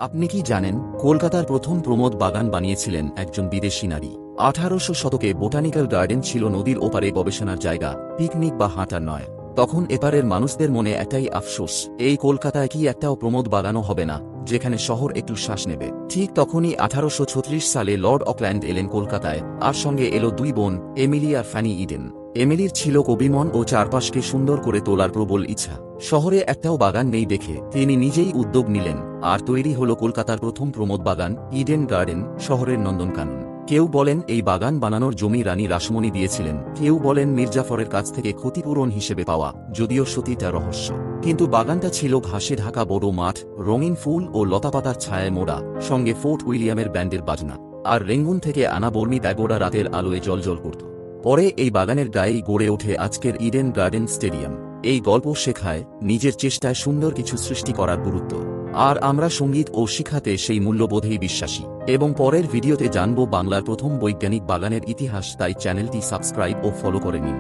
আপনি কি জানেন, কলকাতার প্রথম প্রমোদ বাগান বানিয়েছিলেন একজন বিদেশি নারী। 1800 শতকে বোটানিক্যাল গার্ডেন ছিল নদীর ওপারে গবেষণার জায়গা, পিকনিক বা হাঁটার নয়। তখন এপারের মানুষদের মনে একটাই আফসোস, এই কলকাতায় কি একটাও প্রমোদ বাগানও হবে না, যেখানে শহর একটু শ্বাস নেবে। ঠিক তখনই 1836 সালে লর্ড অকল্যান্ড এলেন কলকাতায়, আর সঙ্গে এলো দুই বোন, এমিলি আর ফ্যানি ইডেন। এমিলির ছিল কবিমন ও চারপাশকে সুন্দর করে তোলার প্রবল ইচ্ছা। শহরে একটাও বাগান নেই দেখে তিনি নিজেই উদ্যোগ নিলেন, আর তৈরি হলো কলকাতার প্রথম প্রমোদ বাগান, ইডেন গার্ডেন, শহরের নন্দনকানন। কেউ বলেন এই বাগান বানানোর জমি রানী রাসমণি দিয়েছিলেন, কেউ বলেন মির্জাফরের কাছ থেকে ক্ষতিপূরণ হিসেবে পাওয়া, যদিও সত্যিটা রহস্য। কিন্তু বাগানটা ছিল ঘাসে ঢাকা বড় মাঠ, রঙিন ফুল ও লতাপাতার ছায়ায় মোড়া, সঙ্গে ফোর্ট উইলিয়ামের ব্যান্ডের বাজনা, আর রেঙ্গুন থেকে আনা বর্মি প্যাগোডা রাতের আলোয় জ্বলজ্বল করত। পরে এই বাগানের গায়েই গড়ে ওঠে আজকের ইডেন গার্ডেন স্টেডিয়াম। এই গল্প শেখায় নিজের চেষ্টায় সুন্দর কিছু সৃষ্টি করার গুরুত্ব। আর আমরা সঙ্গীত ও শিখাতে সেই মূল্যবোধেই বিশ্বাসী। এবং পরের ভিডিওতে জানব বাংলার প্রথম বৈজ্ঞানিক বাগানের ইতিহাস, তাই চ্যানেলটি সাবস্ক্রাইব ও ফলো করে নিন।